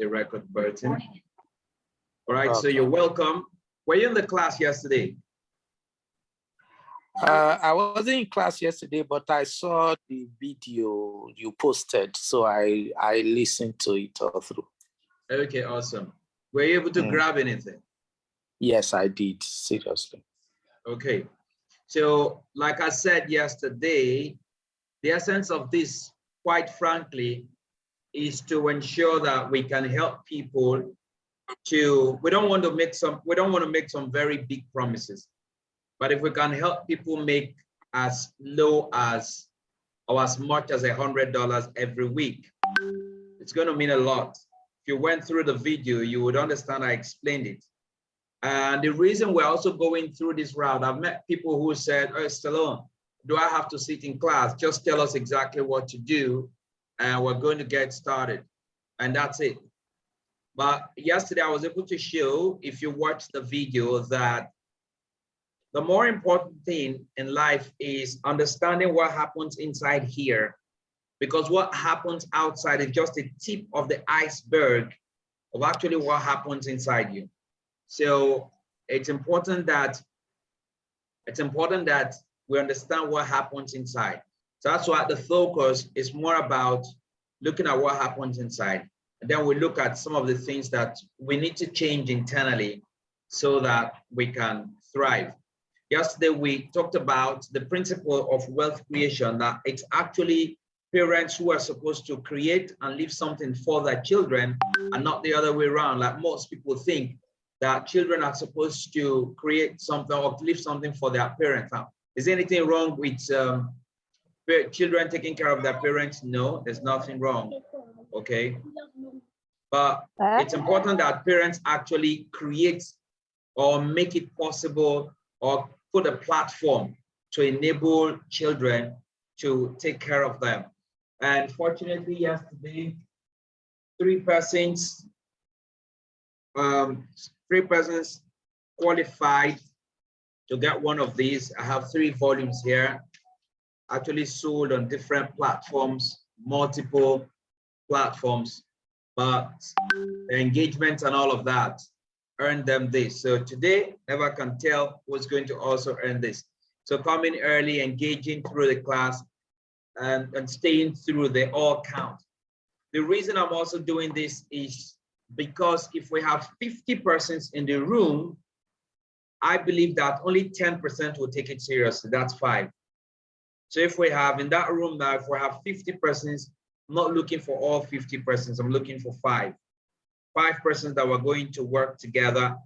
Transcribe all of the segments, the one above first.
the record button. All right, so you're welcome. Were you in the class yesterday? I wasn't in class yesterday, but I saw the video you posted, so I listened to it all through. Okay, awesome. Were you able to grab anything? Yes, I did, seriously. Okay, so like I said yesterday, the essence of this, quite frankly, is to ensure that we can help people to, we don't want to make some very big promises. But if we can help people make as low as or as much as $100 every week, it's going to mean a lot. If you went through the video, you would understand I explained it. And the reason we're also going through this route, I've met people who said, oh, Stallone, do I have to sit in class? Just tell us exactly what to do, and we're going to get started. And that's it. But yesterday I was able to show, if you watch the video, that the more important thing in life is understanding what happens inside here, because what happens outside is just a tip of the iceberg of actually what happens inside you. So it's important that we understand what happens inside. So that's why the focus is more about looking at what happens inside. And then we look at some of the things that we need to change internally so that we can thrive. Yesterday, we talked about the principle of wealth creation, that it's actually parents who are supposed to create and leave something for their children and not the other way around. Like most people think that children are supposed to create something or leave something for their parents. Now, is there anything wrong with children taking care of their parents? No, there's nothing wrong, okay? But it's important that parents actually create or make it possible or put a platform to enable children to take care of them. And fortunately, yesterday, three persons qualified to get one of these. I have 3 volumes here, actually sold on different platforms, multiple platforms, but the engagement and all of that earned them this. So today, never can tell who's going to also earn this. So coming early, engaging through the class, and staying through, they all count. The reason I'm also doing this is because if we have 50 persons in the room, I believe that only 10% will take it seriously. That's 5. So if we have in that room now, if we have 50 persons, I'm not looking for all 50 persons, I'm looking for 5 persons that we're going to work together.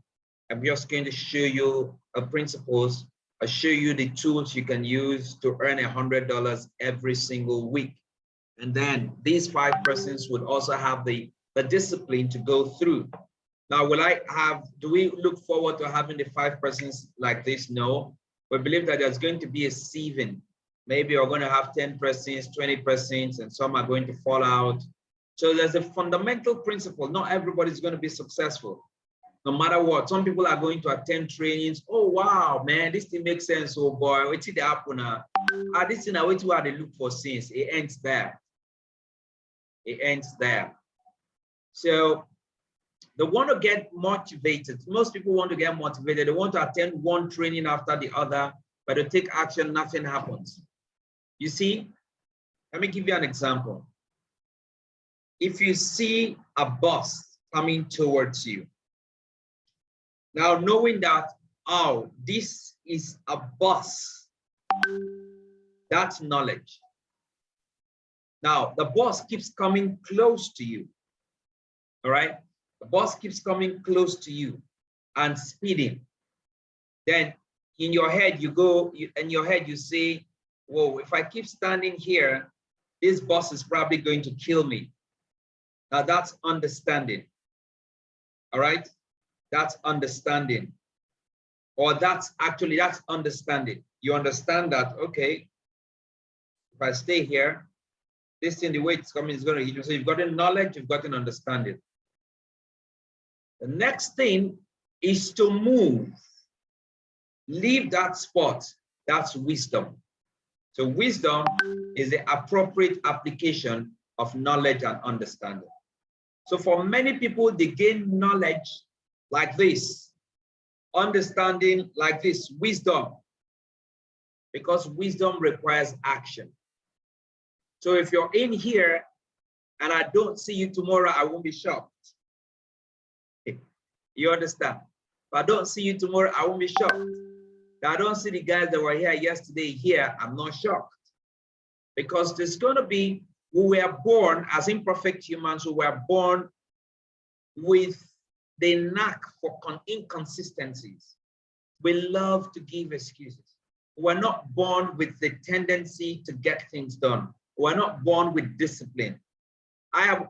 I'm just going to show you principles. I'll show you the tools you can use to earn $100 every single week. And then these 5 persons would also have the discipline to go through. Now, do we look forward to having the 5 persons like this? No, we believe that there's going to be a sieving. Maybe we're going to have 10 persons, 20 persons, and some are going to fall out. So there's a fundamental principle. Not everybody's going to be successful, no matter what. Some people are going to attend trainings. Oh, wow, man, this thing makes sense. Oh, boy, what's the happen now? This thing, I wait to they look for since. It ends there. It ends there. So they want to get motivated. Most people want to get motivated. They want to attend one training after the other, but to take action, nothing happens. You see, let me give you an example. If you see a bus coming towards you, now knowing that, oh, this is a bus, that's knowledge. Now, the bus keeps coming close to you, all right? The bus keeps coming close to you and speeding. Then in your head, you say, whoa, if I keep standing here, this bus is probably going to kill me. Now that's understanding, all right? That's understanding. Or that's understanding. You understand that, okay, if I stay here, this thing, the way it's coming is going to hit you. So you've got a knowledge, you've got an understanding. The next thing is to move. Leave that spot. That's wisdom. So wisdom is the appropriate application of knowledge and understanding. So for many people, they gain knowledge like this, understanding like this, wisdom, because wisdom requires action. So if you're in here and I don't see you tomorrow, I won't be shocked. You understand? If I don't see you tomorrow, I won't be shocked. If I don't see the guys that were here yesterday here, I'm not shocked. Because there's going to be, we were born as imperfect humans, who were born with the knack for inconsistencies. We love to give excuses. We're not born with the tendency to get things done. We're not born with discipline. I've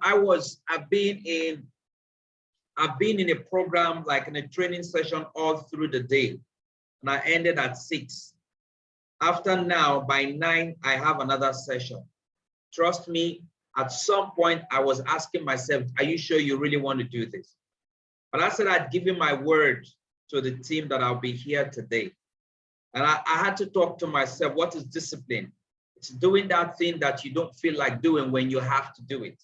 been in a program, like in a training session all through the day, and I ended at 6. After now, by 9, I have another session. Trust me, at some point I was asking myself, are you sure you really want to do this? But I said I'd given my word to the team that I'll be here today. And I had to talk to myself, what is discipline? It's doing that thing that you don't feel like doing when you have to do it.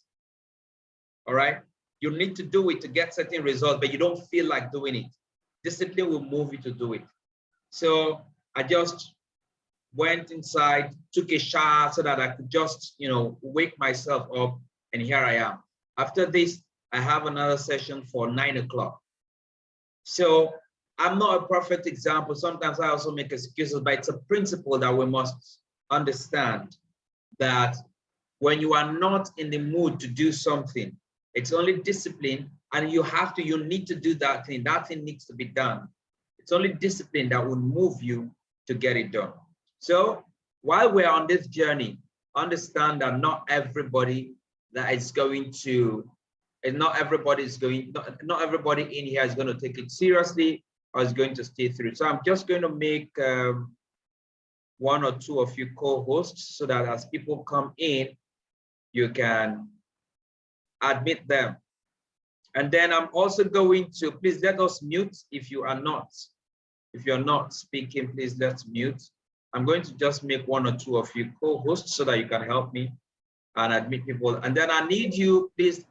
All right? You need to do it to get certain results, but you don't feel like doing it. Discipline will move you to do it. So I just went inside, took a shower so that I could just, wake myself up, and here I am. After this, I have another session for 9 o'clock. So I'm not a perfect example. Sometimes I also make excuses, but it's a principle that we must understand, that when you are not in the mood to do something, it's only discipline, and you need to do that thing. That thing needs to be done. It's only discipline that will move you to get it done. So while we're on this journey, understand that not everybody in here is going to take it seriously or is going to stay through. So I'm just going to make 1 or 2 of you co-hosts so that as people come in, you can admit them. And then I'm also going to, please let us mute if you are not. If you're not speaking, please let's mute. I'm going to just make 1 or 2 of you co-hosts so that you can help me and admit people. And then I need you, please,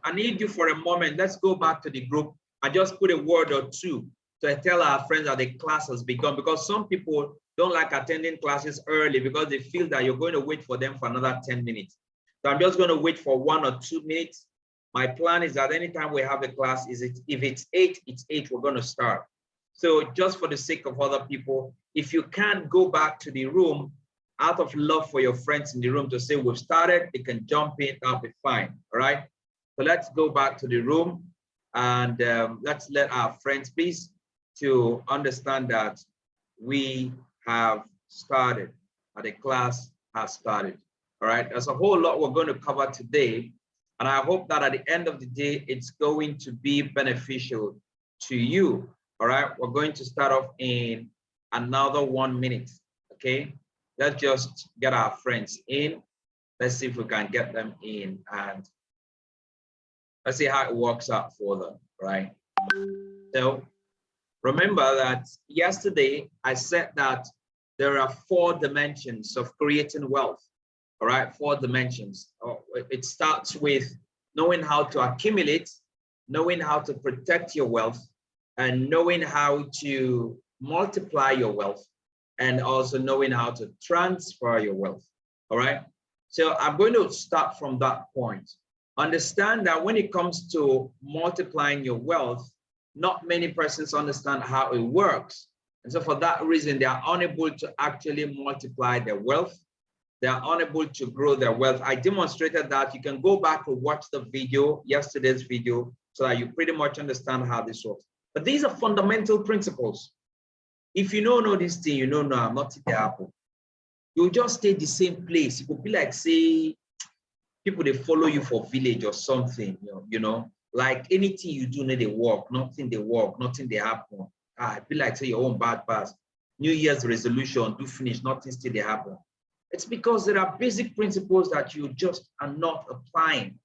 for a moment. Let's go back to the group and just put a word or 2 to tell our friends that the class has begun, because some people don't like attending classes early because they feel that you're going to wait for them for another 10 minutes. So I'm just going to wait for 1 or 2 minutes. My plan is that anytime we have a class, if it's 8, it's 8, we're going to start. So just for the sake of other people, if you can't go back to the room, out of love for your friends in the room to say we've started, they can jump in, that'll be fine, all right? So let's go back to the room and let's let our friends, please, to understand that we have started, or the class has started, all right? There's a whole lot we're going to cover today, and I hope that at the end of the day, it's going to be beneficial to you. All right, we're going to start off in another 1 minute, okay? Let's just get our friends in. Let's see if we can get them in, and let's see how it works out for them, right? So remember that yesterday I said that there are 4 dimensions of creating wealth, all right? 4 dimensions. It starts with knowing how to accumulate, knowing how to protect your wealth, and knowing how to multiply your wealth, and also knowing how to transfer your wealth, all right? So I'm going to start from that point. Understand that when it comes to multiplying your wealth, not many persons understand how it works. And so for that reason, they are unable to actually multiply their wealth. They are unable to grow their wealth. I demonstrated that. You can go back and watch the video, yesterday's video, so that you pretty much understand how this works. But these are fundamental principles. If you don't know this thing, you know, no, I'm not in the apple. You'll just stay the same place. It could be like, say, people, they follow you for village or something, like anything you do, they work, nothing they work, nothing they happen. It'd be like, say, your own bad pass. New Year's resolution, do finish, nothing still they happen. It's because there are basic principles that you just are not applying,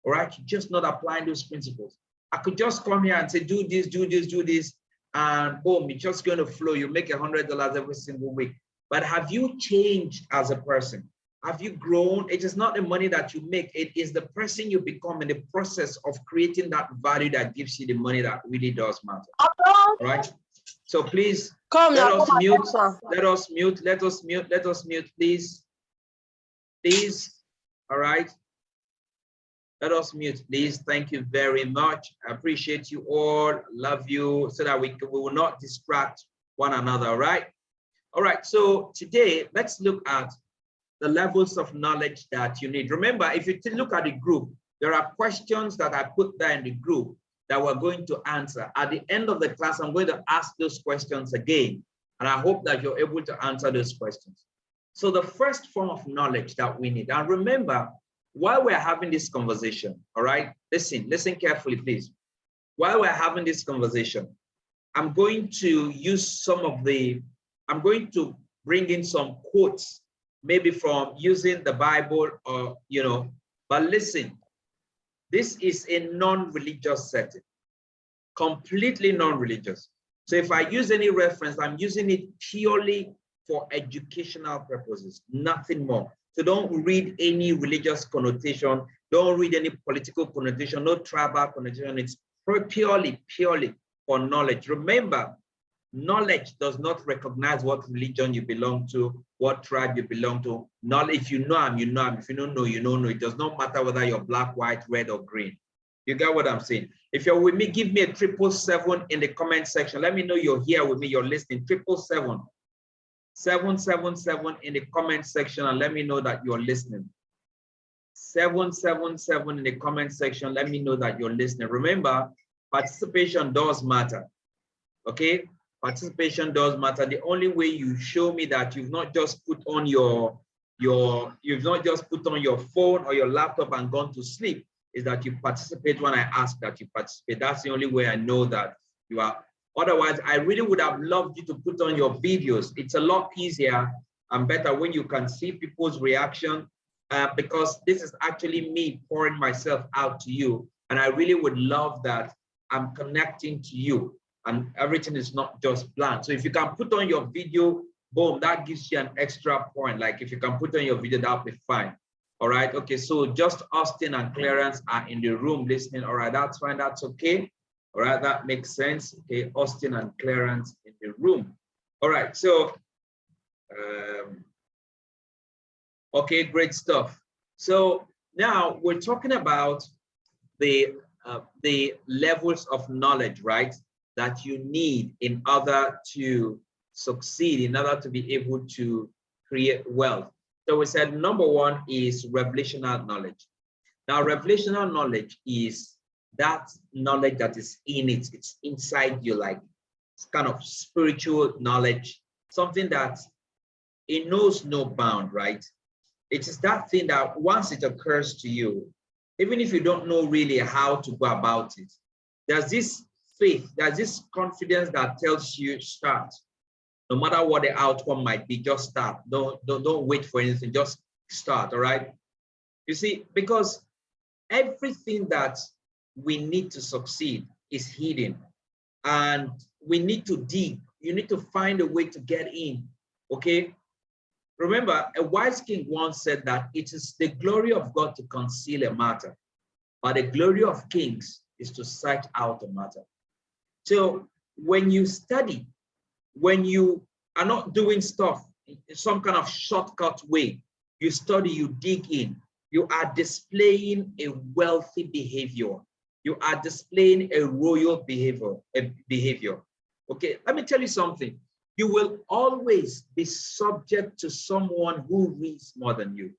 all right? You're just not applying those principles. I could just come here and say, do this, do this, do this, and boom, it's just going to flow. You make $100 every single week. But have you changed as a person? Have you grown? It is not the money that you make. It is the person you become in the process of creating that value that gives you the money that really does matter. All right. So please let us mute. Let us mute. Let us mute. Let us mute, please. Please. All right. Let us mute, please. Thank you very much. I appreciate you all. Love you, so that we will not distract one another. All right. All right. So today, let's look at the levels of knowledge that you need. Remember, if you look at the group, there are questions that I put there in the group that we're going to answer. At the end of the class, I'm going to ask those questions again, and I hope that you're able to answer those questions. So the first form of knowledge that we need, and remember, while we're having this conversation, all right, listen carefully, please. While we're having this conversation, I'm going to use I'm going to bring in some quotes, maybe from using the Bible or, but listen, this is a non-religious setting, completely non-religious. So if I use any reference, I'm using it purely for educational purposes, nothing more. So don't read any religious connotation, don't read any political connotation, no tribal connotation. It's purely for knowledge. Remember, knowledge does not recognize what religion you belong to, what tribe you belong to. Knowledge, if you know, you know. If you don't know, you don't know. It does not matter whether you're black, white, red, or green. You get what I'm saying? If you're with me, give me a 777 in the comment section. Let me know you're here with me, you're listening. 777. 777 in the comment section, and let me know that you're listening. 777 in the comment section. Let me know that you're listening. Remember, participation does matter. Okay? Participation does matter. The only way you show me that you've not just put on you've not just put on your phone or your laptop and gone to sleep is that you participate when I ask that you participate. That's the only way I know that you are. Otherwise, I really would have loved you to put on your videos. It's a lot easier and better when you can see people's reaction, because this is actually me pouring myself out to you. And I really would love that I'm connecting to you and everything is not just blank. So if you can put on your video, boom, that gives you an extra point. Like if you can put on your video, that'll be fine. All right. Okay. So just Austin and Clarence are in the room listening. All right. That's fine. That's okay. All right, that makes sense. Okay, Austin and Clarence in the room. All right, so, okay, great stuff. So now we're talking about the levels of knowledge, right, that you need in order to succeed, in order to be able to create wealth. So we said number one is revelational knowledge. Now, revelational knowledge is that knowledge that is in it, it's inside you, like it's kind of spiritual knowledge, something that it knows no bound, right? It is that thing that once it occurs to you, even if you don't know really how to go about it, there's this faith, there's this confidence that tells you start. No matter what the outcome might be, just start. Don't wait for anything, just start, all right? You see, because everything that we need to succeed is hidden, and we need to dig. You need to find a way to get in, okay? Remember, a wise king once said that it is the glory of God to conceal a matter, but the glory of kings is to search out a matter. So when you study, when you are not doing stuff in some kind of shortcut way, you study, you dig in, you are displaying a wealthy behavior. You are displaying a royal behavior. Okay, let me tell you something. You will always be subject to someone who reads more than you.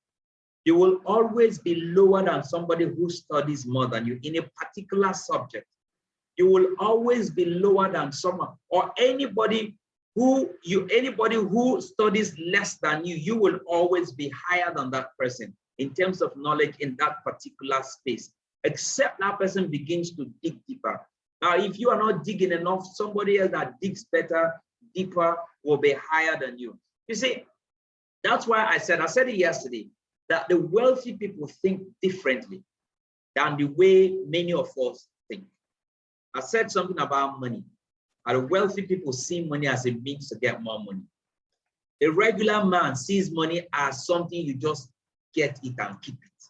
You will always be lower than somebody who studies more than you in a particular subject. You will always be lower than someone or anybody who studies less than you. You will always be higher than that person in terms of knowledge in that particular space, except that person begins to dig deeper. Now, if you are not digging enough, somebody else that digs better, deeper, will be higher than you. You see, that's why I said it yesterday, that the wealthy people think differently than the way many of us think. I said something about money. And the wealthy people see money as a means to get more money. A regular man sees money as something you just get it and keep it.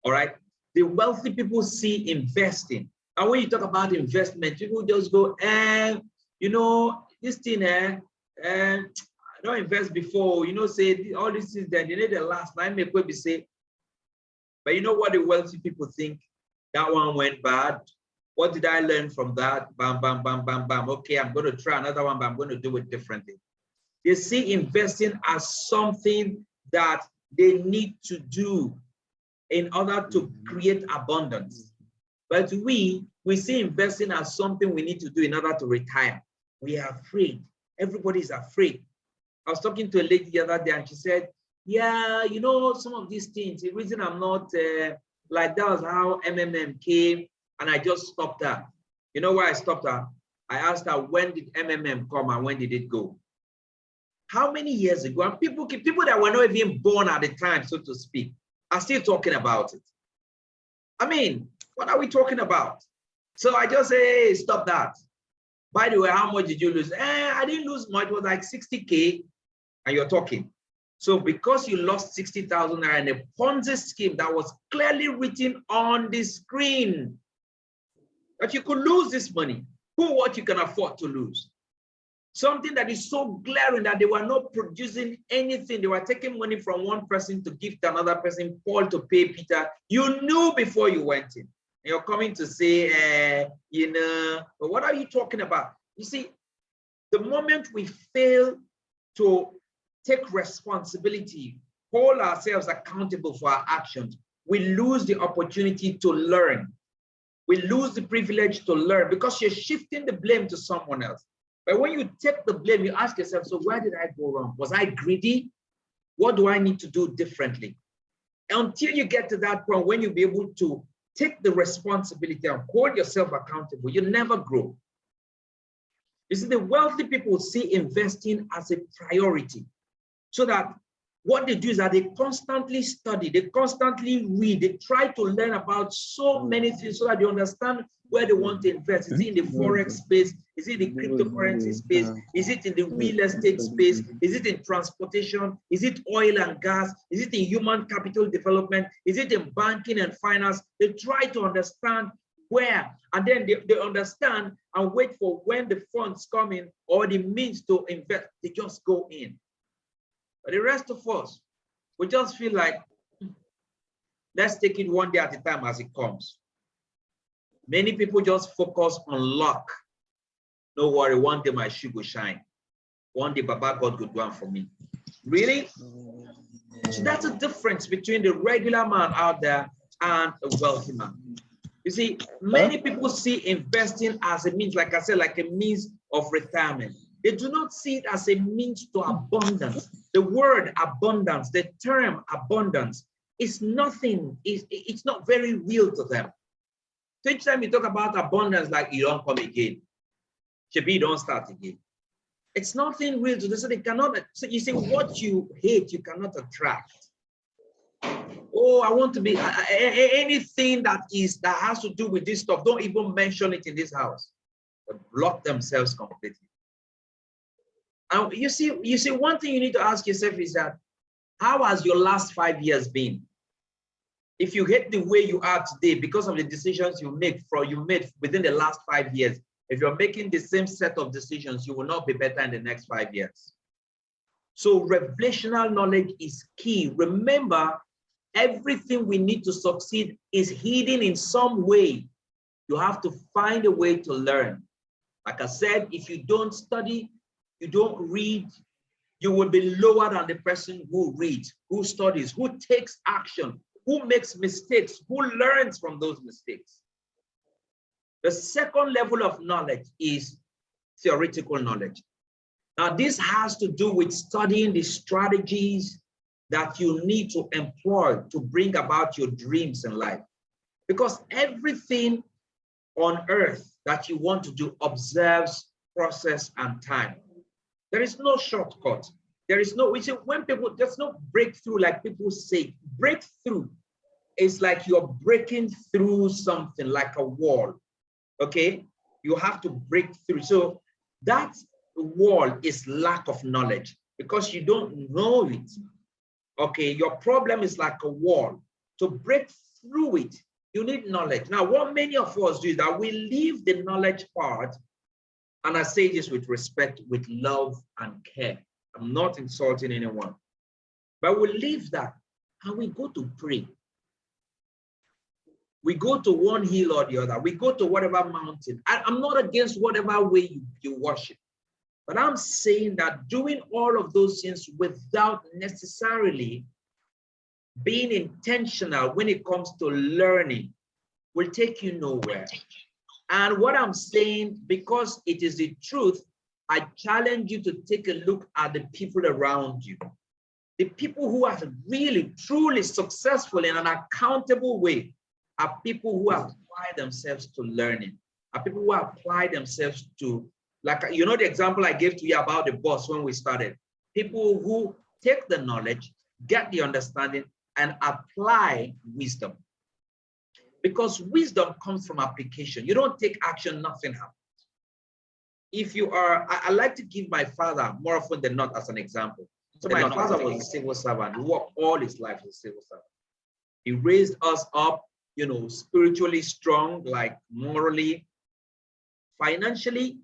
All right. The wealthy people see investing. And when you talk about investment, people just go, you know, this thing, I don't invest before, you know, say all these things, then they need the last line, make we say. But you know what the wealthy people think? That one went bad. What did I learn from that? Bam, bam, bam, bam, bam. Okay, I'm going to try another one, but I'm going to do it differently. They see investing as something that they need to do in order to create abundance. But we see investing as something we need to do in order to retire. We are afraid. Everybody's afraid. I was talking to a lady the other day and she said, yeah, you know, some of these things, the reason I'm not like that was how MMM came and I just stopped her. You know why I stopped her? I asked her, when did MMM come and when did it go? How many years ago? And people that were not even born at the time, so to speak, are still talking about it. I mean, what are we talking about? So I just say, hey, stop that. By the way, how much did you lose? I didn't lose much. It was like 60K and you're talking. So because you lost 60,000 naira in a Ponzi scheme that was clearly written on the screen that you could lose this money, what you can afford to lose. Something that is so glaring that they were not producing anything. They were taking money from one person to give to another person, Paul to pay Peter. You knew before you went in. And you're coming to say, you know, but what are you talking about? You see, the moment we fail to take responsibility, hold ourselves accountable for our actions, we lose the opportunity to learn. We lose the privilege to learn because you're shifting the blame to someone else. But when you take the blame, you ask yourself, so where did I go wrong? Was I greedy? What do I need to do differently? Until you get to that point, when you'll be able to take the responsibility and hold yourself accountable, you never grow. You see, the wealthy people see investing as a priority so that what they do is that they constantly study, they constantly read, they try to learn about so many things so that they understand where they want to invest. Is it in the Forex space? Is it in the cryptocurrency space? Is it in the real estate space? Is it in transportation? Is it oil and gas? Is it in human capital development? Is it in banking and finance? They try to understand where, and then they understand and wait for when the funds come in or the means to invest, they just go in. But the rest of us, we just feel like, let's take it one day at a time as it comes. Many people just focus on luck. Don't worry, one day my shoe will shine. One day Baba God will do one for me. Really? So that's the difference between the regular man out there and a wealthy man. You see, many people see investing as a means, like I said, like a means of retirement. They do not see it as a means to abundance. The word abundance, the term abundance is nothing, it's not very real to them. So each time you talk about abundance, like you don't come again, Shebi, you don't start again. It's nothing real to them, so they cannot, so you see, what you hate, you cannot attract. Oh, I want to be, anything that has to do with this stuff, don't even mention it in this house. But block themselves completely. And you see, one thing you need to ask yourself is that, how has your last 5 years been? If you hate the way you are today because of the decisions you made within the last 5 years, if you're making the same set of decisions, you will not be better in the next 5 years. So revelational knowledge is key. Remember, everything we need to succeed is hidden in some way. You have to find a way to learn. Like I said, if you don't study, you don't read, you will be lower than the person who reads, who studies, who takes action, who makes mistakes, who learns from those mistakes. The second level of knowledge is theoretical knowledge. Now, this has to do with studying the strategies that you need to employ to bring about your dreams in life. Because everything on earth that you want to do observes process and time. There is no shortcut. There is no, when people, there's no breakthrough like people say. Breakthrough is like you're breaking through something like a wall, okay? You have to break through. So that wall is lack of knowledge because you don't know it. Okay, your problem is like a wall. To break through it, you need knowledge. Now, what many of us do is that we leave the knowledge part, and I say this with respect, with love and care. I'm not insulting anyone, but we leave that and we go to pray. We go to one hill or the other. We go to whatever mountain. I'm not against whatever way you worship, but I'm saying that doing all of those things without necessarily being intentional when it comes to learning will take you nowhere. And what I'm saying, because it is the truth, I challenge you to take a look at the people around you. The people who are really, truly successful in an accountable way are people who apply themselves to learning, are people who apply themselves to, like, you know, the example I gave to you about the boss when we started. People who take the knowledge, get the understanding, and apply wisdom. Because wisdom comes from application. You don't take action, nothing happens. If you are, I like to give my father more often than not as an example. So my father was a civil servant. He worked all his life as a civil servant. He raised us up, you know, spiritually strong, like morally, financially.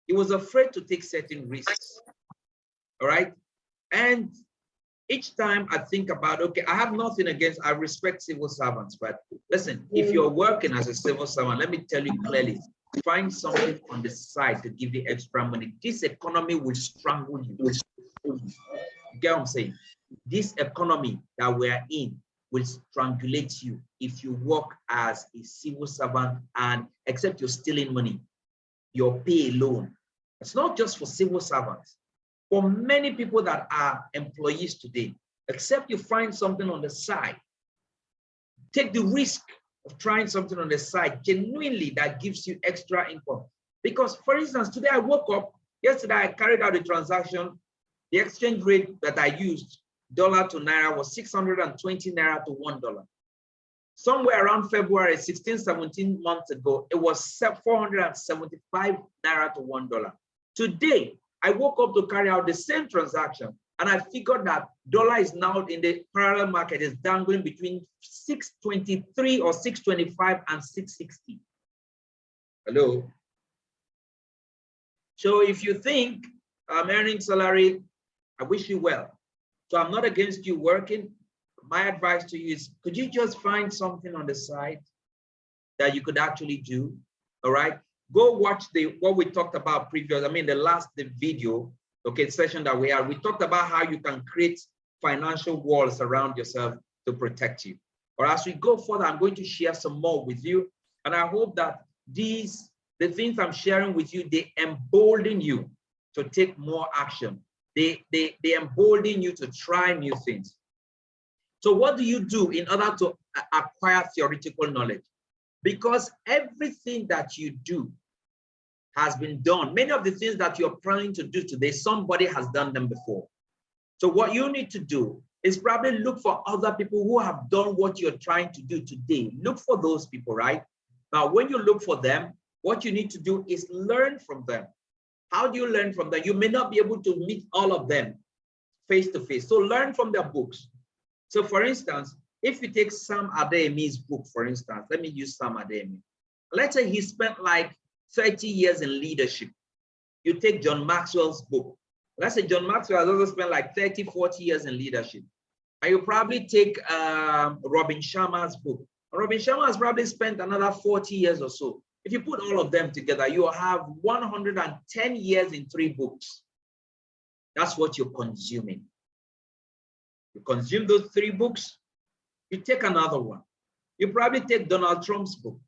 He was afraid to take certain risks. All right. And each time I think about, okay, I have nothing against, I respect civil servants, but listen, if you're working as a civil servant, let me tell you clearly, find something on the side to give you extra money. This economy will strangle you. You get what I'm saying? This economy that we're in will strangulate you if you work as a civil servant, and except you're stealing money, your pay alone. It's not just for civil servants. For many people that are employees today, except you find something on the side, take the risk of trying something on the side, genuinely, that gives you extra income. Because, for instance, today I woke up, yesterday I carried out a transaction, the exchange rate that I used, dollar to naira, was 620 naira to $1. Somewhere around February, 16, 17 months ago, it was 475 naira to $1. Today, I woke up to carry out the same transaction, and I figured that dollar is now in the parallel market is dangling between 623 or 625 and 660. Hello. So if you think I'm earning salary, I wish you well. So I'm not against you working. My advice to you is, could you just find something on the side that you could actually do? All right. Go watch what we talked about previous, the video, okay, session that we had. We talked about how you can create financial walls around yourself to protect you. Or as we go further, I'm going to share some more with you. And I hope that the things I'm sharing with you, they embolden you to take more action. They embolden you to try new things. So what do you do in order to acquire theoretical knowledge? Because everything that you do has been done. Many of the things that you're planning to do today, somebody has done them before. So what you need to do is probably look for other people who have done what you're trying to do today. Look for those people, right? Now, when you look for them, what you need to do is learn from them. How do you learn from them? You may not be able to meet all of them face to face. So learn from their books. So for instance, if you take Sam Adeyemi's book, for instance, let me use Sam Adeyemi. Let's say he spent like 30 years in leadership. You take John Maxwell's book. Let's say John Maxwell has also spent like 30, 40 years in leadership. And you probably take Robin Sharma's book. Robin Sharma has probably spent another 40 years or so. If you put all of them together, you'll have 110 years in 3 books. That's what you're consuming. You consume those 3 books, you take another one. You probably take Donald Trump's book.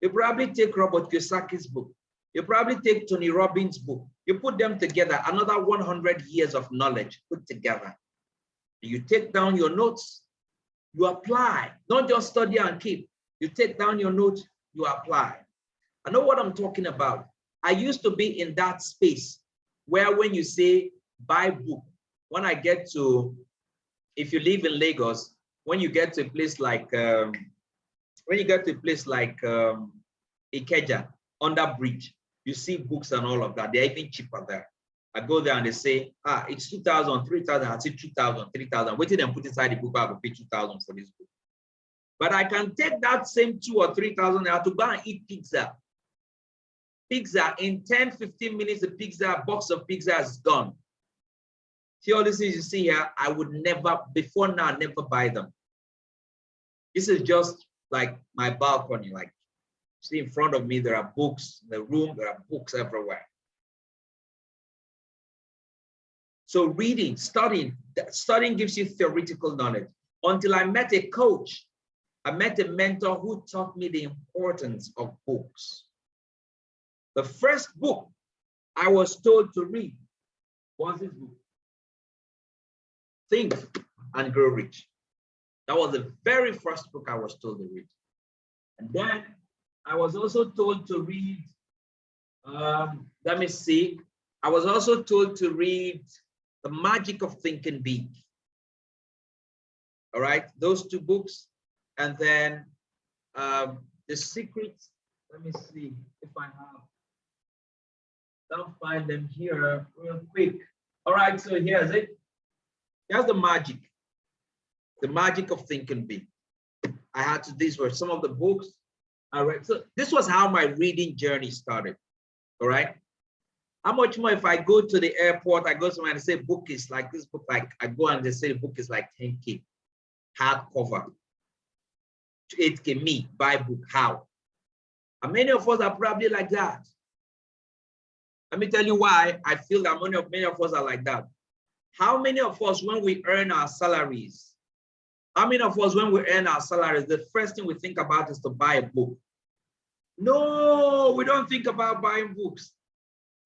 You probably take Robert Kiyosaki's book. You probably take Tony Robbins' book. You put them together, another 100 years of knowledge put together. You take down your notes, you apply, not just study and keep. You take down your notes, you apply. I know what I'm talking about. I used to be in that space where when you say buy book, when I get to, if you live in Lagos, when you get to a place like, Ikeja, under bridge, you see books and all of that. They're even cheaper there. I go there and they say, it's 2,000, 3,000. I say 2,000, 3,000. Waiting and put inside the book, I will pay 2,000 for this book. But I can take that same 2,000 or 3,000 naira to go and eat pizza. Pizza, in 10, 15 minutes, the pizza, box of pizza is gone. See all these things you see here, I would never, before now, never buy them. This is just like my balcony. Like, see in front of me, there are books in the room, there are books everywhere. So reading, studying gives you theoretical knowledge. Until I met a coach, I met a mentor who taught me the importance of books. The first book I was told to read was this book, Think and Grow Rich. That was the very first book I was told to read. And then I was also told to read, let me see, I was also told to read The Magic of Thinking Big. All right, those two books. And then The Secret, let me see if I have, I'll find them here real quick. All right, so here's it. Here's The Magic of Thinking Big. I had to, these were some of the books I read. So this was how my reading journey started. All right. How much more if I go to the airport, I go somewhere and say book is like this book, like I go and they say the book is like 10K, hardcover, 8K, me, buy book, how? And many of us are probably like that. Let me tell you why I feel that many of us are like that. How many of us, when we earn our salaries, the first thing we think about is to buy a book? No, we don't think about buying books.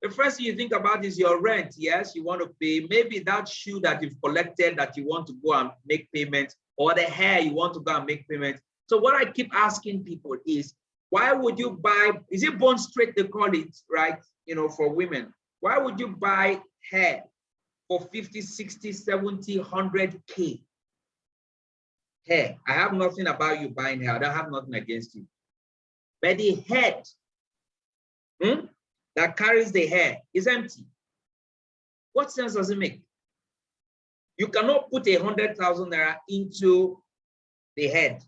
The first thing you think about is your rent. Yes, you want to pay. Maybe that shoe that you've collected that you want to go and make payments, or the hair you want to go and make payments. So what I keep asking people is, why would you buy, is it bone straight they call it, right? You know, for women. Why would you buy hair for 50, 60, 70, 100K? Hair. I have nothing about you buying hair. I don't have nothing against you. But the head that carries the hair is empty. What sense does it make? You cannot put 100,000 naira into the head,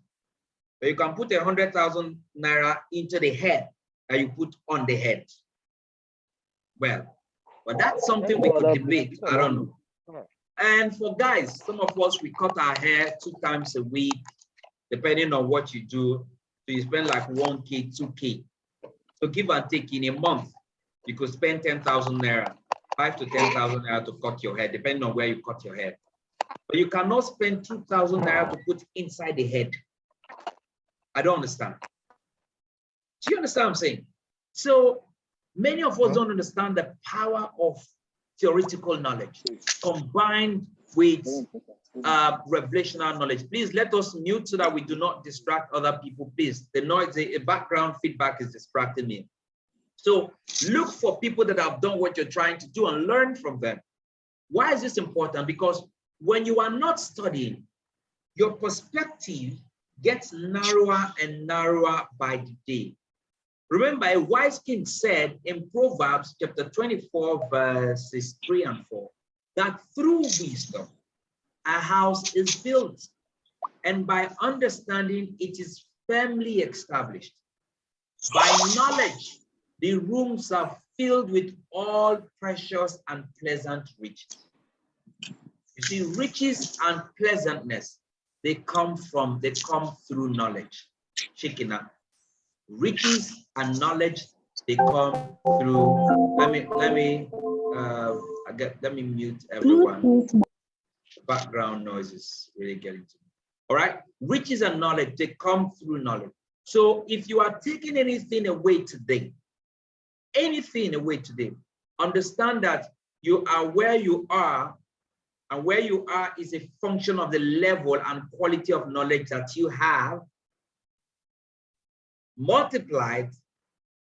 but you can put 100,000 naira into the head that you put on the head. Well, but that's something we could debate. I don't know. And for guys, some of us, we cut our hair 2 times a week, depending on what you do. So you spend like 1K, 2K. So give and take, in a month, you could spend 10,000 naira, 5 to 10,000 naira to cut your hair, depending on where you cut your hair. But you cannot spend 2,000 naira to put inside the head. I don't understand. Do you understand what I'm saying? So many of us don't understand the power of theoretical knowledge combined with revelational knowledge. Please let us mute so that we do not distract other people. Please, the noise, the background feedback is distracting me. So look for people that have done what you're trying to do and learn from them. Why is this important? Because when you are not studying, your perspective gets narrower and narrower by the day. Remember, a wise king said in Proverbs chapter 24, verses 3 and 4, that through wisdom, a house is built, and by understanding, it is firmly established. By knowledge, the rooms are filled with all precious and pleasant riches. You see, riches and pleasantness, they come through knowledge. Shikina. Riches and knowledge, they come through. Let me mute everyone. Background noise is really getting to me. All right, riches and knowledge, they come through knowledge. So if you are taking anything away today, understand that you are where you are, and where you are is a function of the level and quality of knowledge that you have, multiplied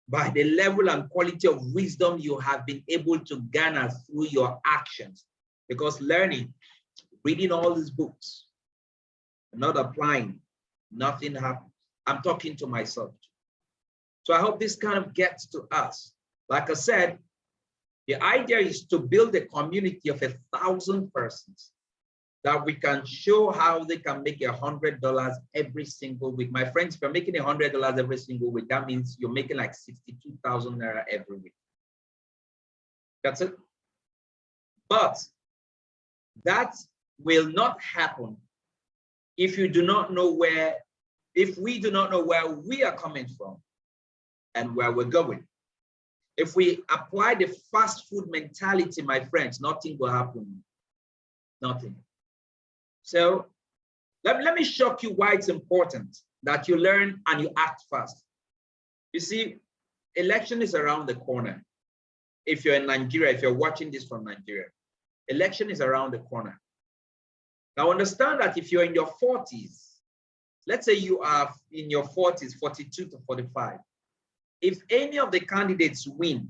by the level and quality of wisdom you have been able to garner through your actions. Because learning, reading all these books, not applying, nothing happens. I'm talking to myself. So I hope this kind of gets to us. Like I said, The idea is to build a community of 1,000 persons that we can show how they can make $100 every single week. My friends, if you're making $100 every single week, that means you're making like 62,000 naira every week. That's it. But that will not happen if you do not know where, if we do not know where we are coming from and where we're going. If we apply the fast food mentality, my friends, nothing will happen. Nothing. So let me shock you why it's important that you learn and you act fast. You see, election is around the corner. If you're in Nigeria, if you're watching this from Nigeria, election is around the corner. Now understand that if you're in your 40s, let's say you are in your 40s, 42 to 45, if any of the candidates win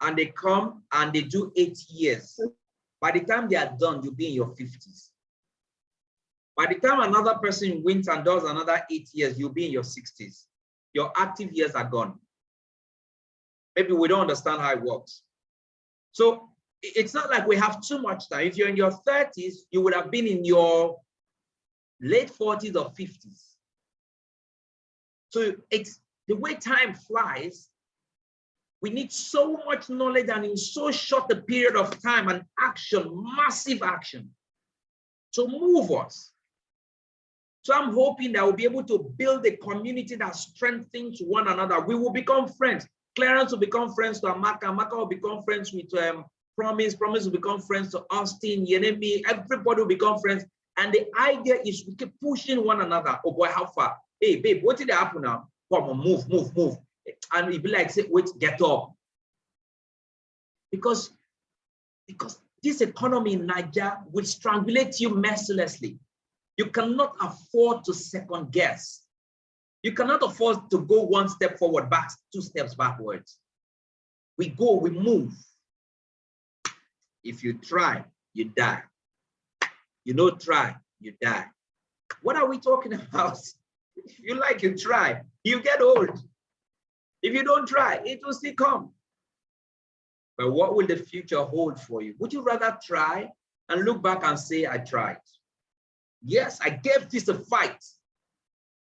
and they come and they do 8 years, by the time they are done, you'll be in your 50s. By the time another person wins and does another 8 years, you'll be in your 60s. Your active years are gone. Maybe we don't understand how it works. So it's not like we have too much time. If you're in your 30s, you would have been in your late 40s or 50s. So it's the way time flies. We need so much knowledge and in so short a period of time and action, massive action to move us. So I'm hoping that we'll be able to build a community that strengthens one another. We will become friends. Clarence will become friends to Amaka. Amaka will become friends with Promise. Promise will become friends to Austin, Yenemi. Everybody will become friends. And the idea is we keep pushing one another. Oh boy, how far? Hey, babe, what did happen now? Come on, move, move, move. And we'd be like, say, wait, get up. Because this economy in Nigeria will strangulate you mercilessly. You cannot afford to second guess. You cannot afford to go one step forward, back, 2 steps backwards. We go, we move. If you try, you die. You don't try, you die. What are we talking about? If you like, you try, you get old. If you don't try, it will still come. But what will the future hold for you? Would you rather try and look back and say, I tried? Yes, I gave this a fight.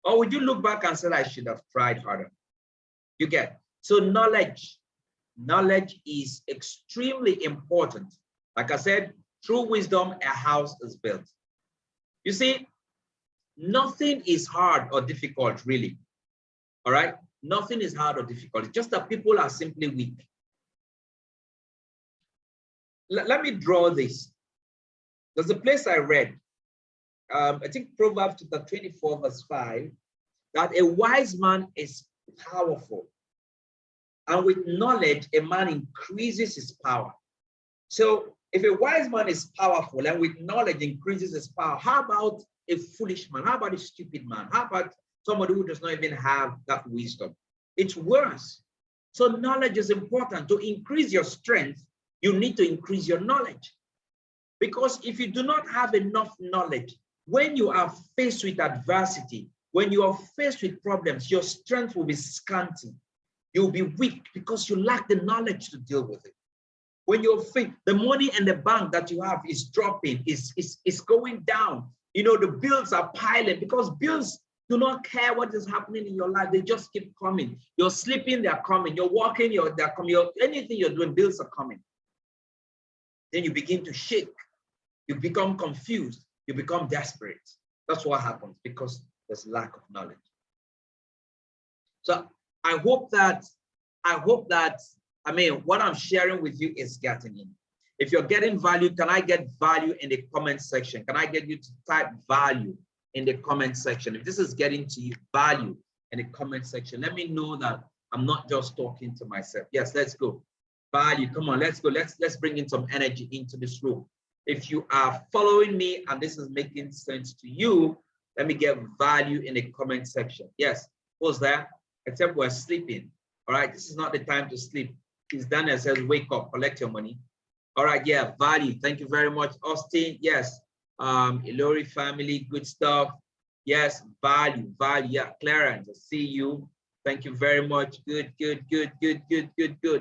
Or would you look back and say, I should have tried harder? You get. So knowledge is extremely important. Like I said, through wisdom, a house is built. You see, nothing is hard or difficult, really. All right? Nothing is hard or difficult. It's just that people are simply weak. Let me draw this. There's a place I read. I think Proverbs chapter 24, verse 5, that a wise man is powerful. And with knowledge, a man increases his power. So if a wise man is powerful and with knowledge increases his power, how about a foolish man? How about a stupid man? How about somebody who does not even have that wisdom? It's worse. So knowledge is important. To increase your strength, you need to increase your knowledge. Because if you do not have enough knowledge, when you are faced with adversity, when you are faced with problems, your strength will be scanty. You'll be weak because you lack the knowledge to deal with it. When you're faced, the money in the bank that you have is dropping, is going down. You know, the bills are piling because bills do not care what is happening in your life. They just keep coming. You're sleeping, they're coming. You're walking, they're coming. Anything you're doing, bills are coming. Then you begin to shake. You become confused. You become desperate. That's what happens because there's lack of knowledge. So I hope that, I mean, what I'm sharing with you is getting in. If you're getting value, can I get value in the comment section? Can I get you to type value in the comment section? If this is getting to you, value in the comment section, let me know that I'm not just talking to myself. Yes, let's go. Value, come on, let's go. Let's bring in some energy into this room. If you are following me and this is making sense to you, let me get value in the comment section. Yes, what's that? Except we're sleeping. All right, this is not the time to sleep. It's Daniel says, wake up, collect your money. All right, yeah, value. Thank you very much, Austin. Yes, Ilori family, good stuff. Yes, value. Yeah, Clarence, I see you. Thank you very much. Good.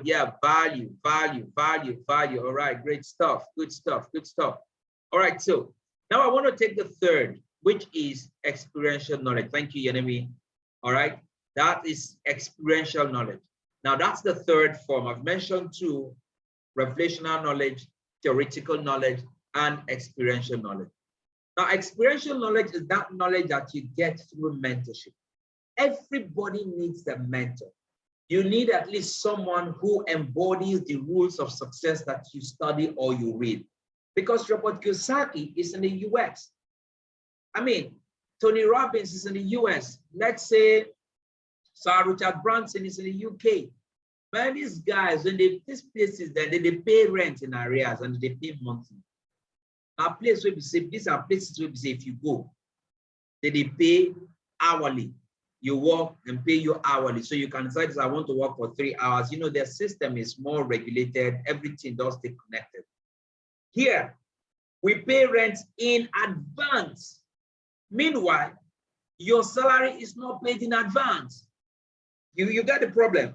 Yeah, value. All right, great stuff. Good stuff. All right, so now I want to take the third, which is experiential knowledge. Thank you, Yanemi. All right, that is experiential knowledge. Now that's the third form. I've mentioned two: revelational knowledge, theoretical knowledge, and experiential knowledge. Now, experiential knowledge is that knowledge that you get through mentorship. Everybody needs a mentor. You need at least someone who embodies the rules of success that you study or you read. Because Robert Kiyosaki is in the US. I mean, Tony Robbins is in the US. Let's say Sir Richard Branson is in the UK. Man, these guys, when these places, they pay rent in arrears and they pay monthly. Our place where we say, these are places where we say, if you go, they pay hourly. You work and pay you hourly. So you can decide, I want to work for 3 hours. You know, their system is more regulated. Everything does stay connected. Here, we pay rent in advance. Meanwhile, your salary is not paid in advance. You get the problem.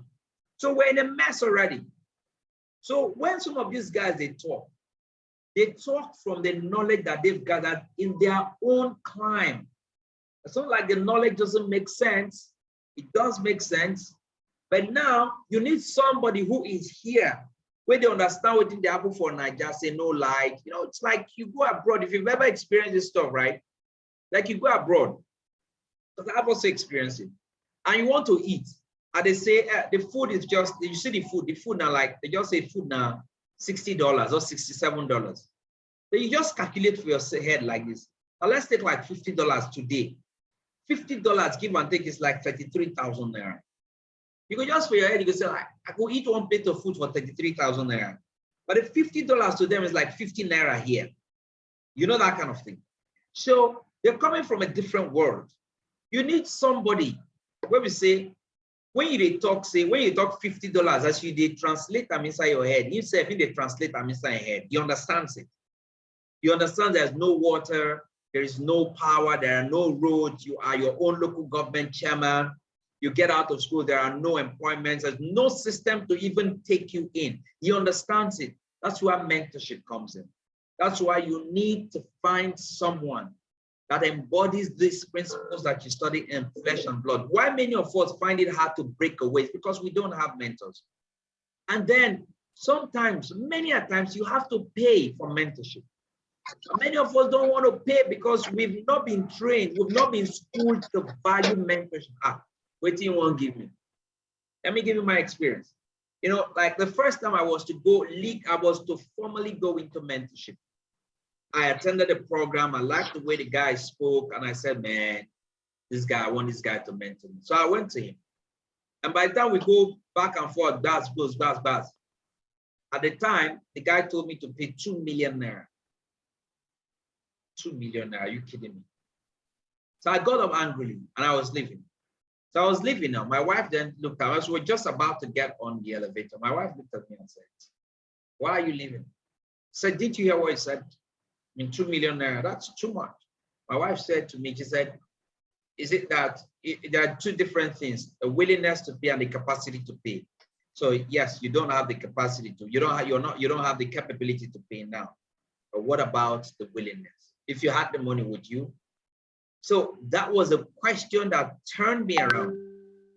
So we're in a mess already. So when some of these guys, they talk from the knowledge that they've gathered in their own climb. It's not like the knowledge doesn't make sense. It does make sense. But now you need somebody who is here, where they understand what they happen for Nigeria, say no light. You know, it's like you go abroad. If you've ever experienced this stuff, right? Like you go abroad, because I've also experienced it, and you want to eat. And they say the food is just, you see the food now, like they just say food now, $60 or $67. So you just calculate for your head like this. Now let's take like $50 today. $50 give and take is like 33,000 naira. You go just for your head, you go say, I could eat one plate of food for 33,000 naira. But if $50 to them is like 50 naira here. You know, that kind of thing. So they're coming from a different world. You need somebody where we say, when you talk, say, when you talk $50, as you they translate them inside your head, you say, if they translate them inside your head, you understand it. You understand there's no water, there is no power, there are no roads, you are your own local government chairman, you get out of school, there are no employments, there's no system to even take you in. You understand it. That's where mentorship comes in. That's why you need to find someone that embodies these principles that you study in flesh and blood. Why many of us find it hard to break away? It's because we don't have mentors. And then sometimes, many a times, you have to pay for mentorship. Many of us don't want to pay because we've not been trained, we've not been schooled to value mentorship. What do you want to give me? Let me give you my experience. You know, like the first time I was to formally go into mentorship. I attended the program. I liked the way the guy spoke. And I said, man, I want this guy to mentor me. So I went to him. And by the time we go back and forth, bats. At the time, the guy told me to pay 2 million naira. 2 million naira, are you kidding me? So I got up angrily and I was leaving. So I was leaving now. My wife then looked at us. We were just about to get on the elevator. My wife looked at me and said, why are you leaving? I said, didn't you hear what he said? I mean, 2 million naira, that's too much. My wife said to me, she said, is it that there are two different things, the willingness to pay and the capacity to pay. So yes, you don't have the capacity to, you don't have the capability to pay now. But what about the willingness? If you had the money, would you? So that was a question that turned me around.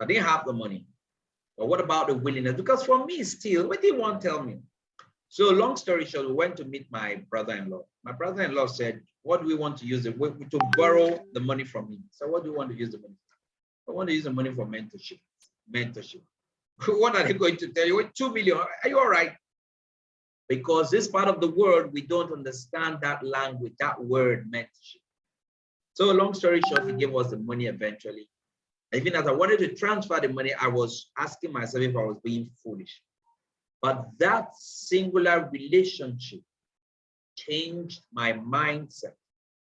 I didn't have the money. But what about the willingness? Because for me still, what do you want to tell me? So long story short, we went to meet my brother-in-law. My brother-in-law said, what do we want to use it to borrow the money from him? So what do you want to use the money for? I want to use the money for mentorship. What are they going to tell you? 2 million, are you all right? Because this part of the world, we don't understand that language, that word, mentorship. So long story short, he gave us the money eventually. Even as I wanted to transfer the money, I was asking myself if I was being foolish. But that singular relationship changed my mindset,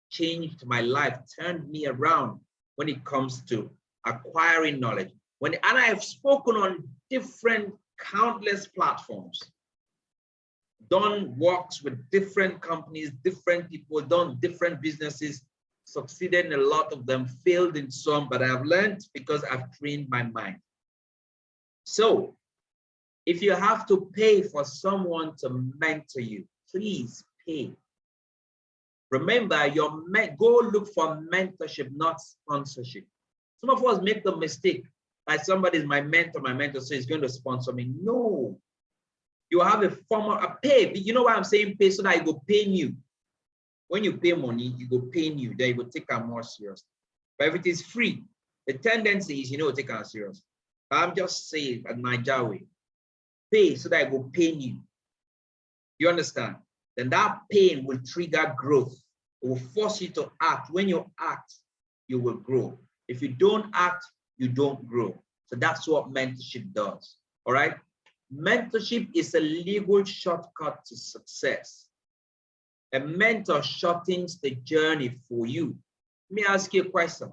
changed my life, turned me around when it comes to acquiring knowledge. And I have spoken on different, countless platforms, done works with different companies, different people, done different businesses, succeeded in a lot of them, failed in some, but I've learned because I've trained my mind. So if you have to pay for someone to mentor you, please pay. Remember, go look for mentorship, not sponsorship. Some of us make the mistake, like somebody is my mentor, so he's going to sponsor me. No, you have a form of a pay. You know why I'm saying pay? So that it will pay you. When you pay money, you go pay you. Then you will take it more serious. But if it is free, the tendency is, take it serious. I'm just saying at Nigeria way, pay so that it will pay you. You understand? Then that pain will trigger growth. It will force you to act. When you act, you will grow. If you don't act, you don't grow. So that's what mentorship does. All right? Mentorship is a legal shortcut to success. A mentor shortens the journey for you. Let me ask you a question.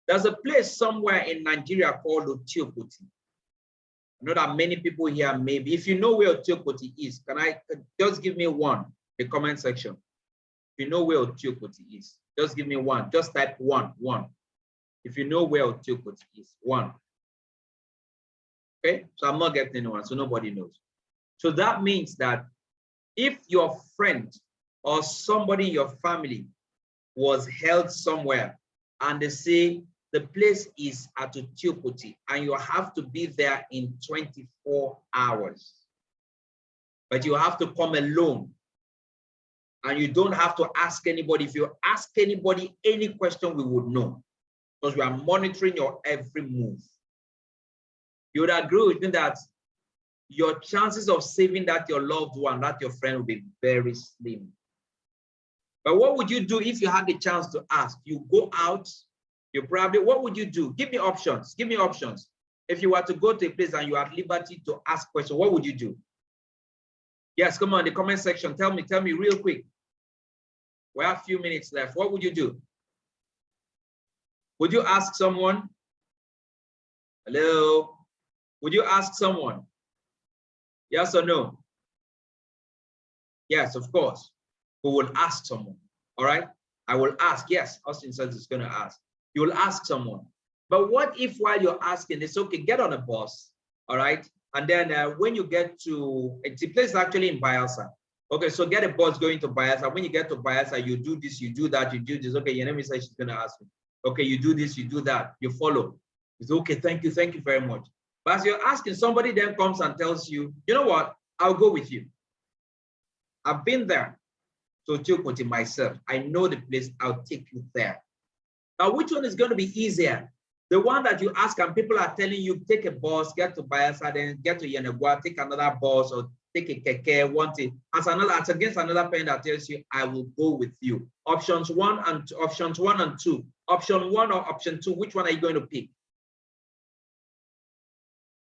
There's a place somewhere in Nigeria called Otiokoti. I know that many people here, maybe, if you know where Otiokoti is, can I just give me one in the comment section? If you know where Otiokoti is, just give me one. Just type one. If you know where Otiokoti is, one. Okay, so I'm not getting anyone, so nobody knows. So that means that if your friend or somebody in your family was held somewhere and they say the place is at Otiokoti and you have to be there in 24 hours, but you have to come alone and you don't have to ask anybody. If you ask anybody any question, we would know because we are monitoring your every move. You would agree with me that your chances of saving that your loved one, that your friend, will be very slim. But what would you do if you had the chance to ask? You go out, what would you do? Give me options. Give me options. If you were to go to a place and you are at liberty to ask questions, what would you do? Yes, come on, the comment section. Tell me real quick. We have a few minutes left. What would you do? Would you ask someone? Hello? Would you ask someone? Yes or no? Yes, of course. We will ask someone. All right? I will ask. Yes, Austin says it's going to ask. You will ask someone. But what if while you're asking, it's okay, get on a bus. All right? And then when you get to, it's a place actually in Bayelsa. Okay, so get a bus going to Bayelsa. When you get to Bayelsa, you do this, you do that, you do this. Okay, your name is she's going to ask you. Okay, you do this, you do that. You follow. It's okay, thank you very much. But as you're asking, somebody then comes and tells you, you know what? I'll go with you. I've been there to Otiokoti myself. I know the place. I'll take you there. Now, which one is going to be easier? The one that you ask and people are telling you, take a bus, get to Bayelsa, then get to Yenagua, take another bus or take a keke, want it. As against another parent that tells you, I will go with you. Options one and two. Option one or option two, which one are you going to pick?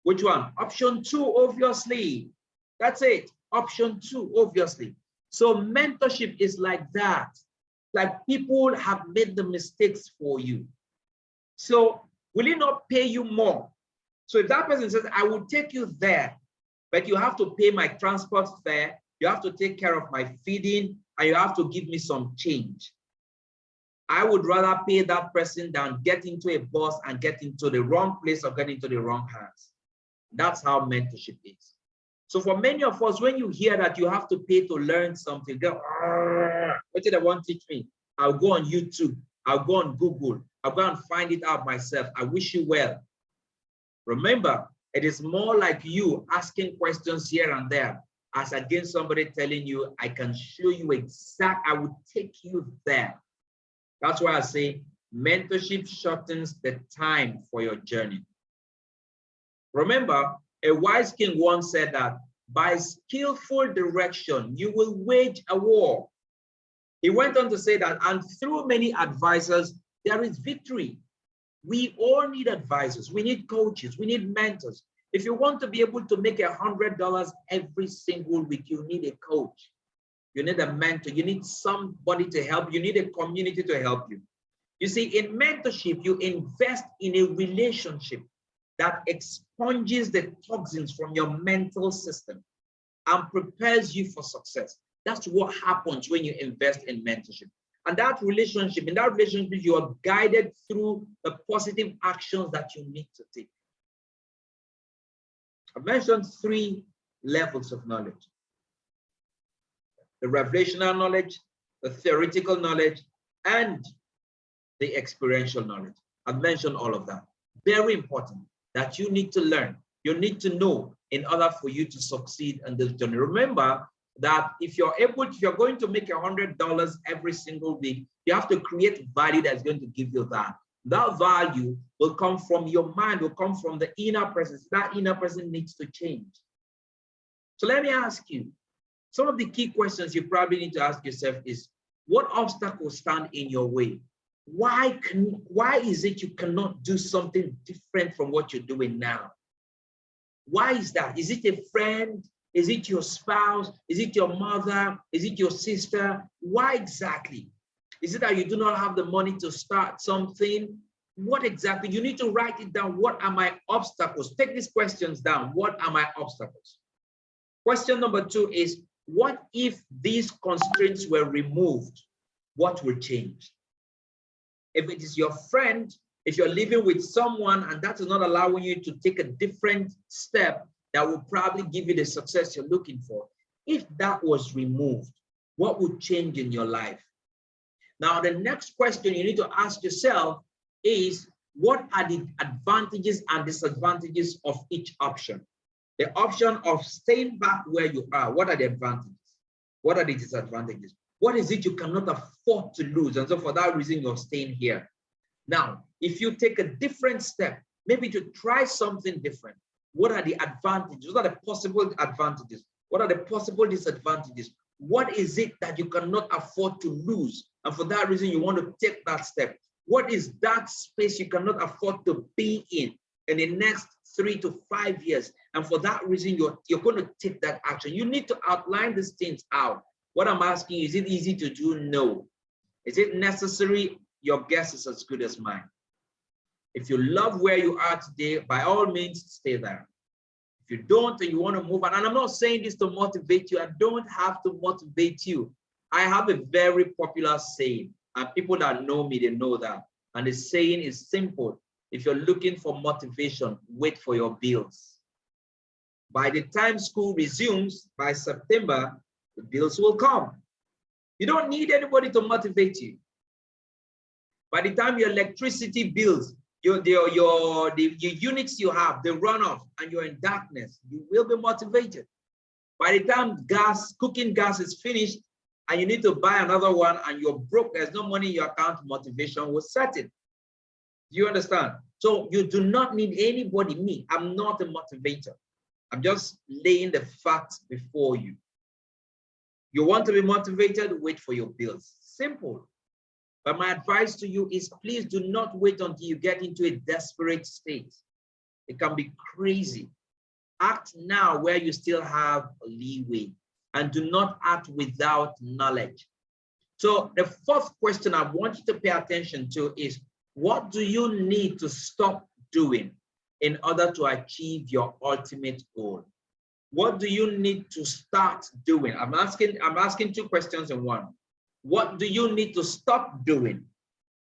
Which one? Option two, obviously. That's it. Option two, obviously. So mentorship is like that. Like people have made the mistakes for you. So will it not pay you more? So if that person says, I will take you there, but you have to pay my transport fare, you have to take care of my feeding, and you have to give me some change. I would rather pay that person than get into a bus and get into the wrong place or get into the wrong hands. That's how mentorship is. So for many of us, when you hear that you have to pay to learn something, go, what did they want to teach me? I'll go on YouTube. I'll go on Google. I'll go and find it out myself. I wish you well. Remember, it is more like you asking questions here and there as against somebody telling you, I can show you I will take you there. That's why I say mentorship shortens the time for your journey. Remember, a wise king once said that by skillful direction, you will wage a war. He went on to say that, and through many advisors, there is victory. We all need advisors. We need coaches. We need mentors. If you want to be able to make $100 every single week, you need a coach. You need a mentor. You need somebody to help. You need a community to help you. You see, in mentorship, you invest in a relationship that expunges the toxins from your mental system and prepares you for success. That's what happens when you invest in mentorship. And in that relationship, you are guided through the positive actions that you need to take. I've mentioned 3 levels of knowledge: the revelational knowledge, the theoretical knowledge, and the experiential knowledge. I've mentioned all of that. Very important that you need to learn. You need to know in order for you to succeed in this journey. Remember that if you're going to make $100 every single week, you have to create value that's going to give you that. That value will come from your mind, will come from the inner person. That inner person needs to change. So let me ask you, some of the key questions you probably need to ask yourself is, what obstacles stand in your way? Why is it you cannot do something different from what you're doing now? Why is that? Is it a friend? Is it your spouse? Is it your mother? Is it your sister? Why exactly? Is it that you do not have the money to start something? What exactly? You need to write it down. What are my obstacles? Take these questions down. What are my obstacles? Question number 2 is, what if these constraints were removed? What will change? If it is your friend, if you're living with someone and that is not allowing you to take a different step that will probably give you the success you're looking for, if that was removed, what would change in your life? Now, the next question you need to ask yourself is, what are the advantages and disadvantages of each option? The option of staying back where you are, what are the advantages? What are the disadvantages? What is it you cannot afford to lose? And so for that reason, you're staying here. Now, if you take a different step, maybe to try something different, what are the advantages? What are the possible advantages? What are the possible disadvantages? What is it that you cannot afford to lose? And for that reason, you want to take that step. What is that space you cannot afford to be in the next 3 to 5 years? And for that reason, you're going to take that action. You need to outline these things out. What I'm asking you, is it easy to do? No. Is it necessary? Your guess is as good as mine. If you love where you are today, by all means, stay there. If you don't and you want to move on, and I'm not saying this to motivate you, I don't have to motivate you. I have a very popular saying, and people that know me, they know that. And the saying is simple. If you're looking for motivation, wait for your bills. By the time school resumes, by September, the bills will come. You don't need anybody to motivate you. By the time your electricity bills, your units you have, they run off and you're in darkness, you will be motivated. By the time cooking gas is finished and you need to buy another one and you're broke, there's no money in your account, motivation will set in. Do you understand? So you do not need anybody, me. I'm not a motivator. I'm just laying the facts before you. You want to be motivated, wait for your bills. Simple. But my advice to you is, please do not wait until you get into a desperate state. It can be crazy. Act now where you still have leeway, and do not act without knowledge. So the 4th question I want you to pay attention to is, what do you need to stop doing in order to achieve your ultimate goal? What do you need to start doing? I'm asking 2 questions in one. What do you need to stop doing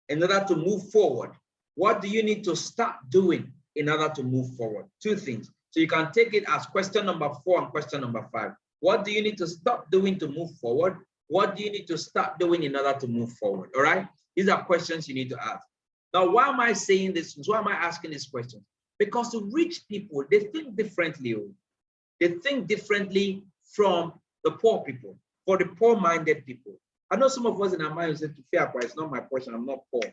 in order to move forward? What do you need to start doing in order to move forward? 2 things. So you can take it as question number 4 and question number 5. What do you need to stop doing to move forward? What do you need to start doing in order to move forward? All right? These are questions you need to ask. Now, why am I saying this? Why am I asking this question? Because the rich people, they think differently. They think differently from the poor people, for the poor-minded people. I know some of us in our minds say, it's not my portion, I'm not poor.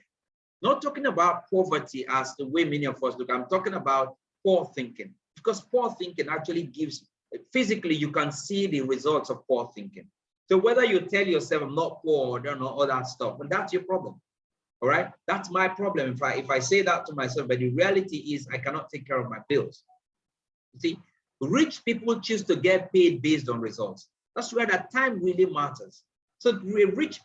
Not talking about poverty as the way many of us look. I'm talking about poor thinking. Because poor thinking actually gives, physically, you can see the results of poor thinking. So whether you tell yourself, I'm not poor, or don't know all that stuff, but that's your problem. All right? That's my problem. If I say that to myself, but the reality is I cannot take care of my bills. You see, rich people choose to get paid based on results. That's where that time really matters. So rich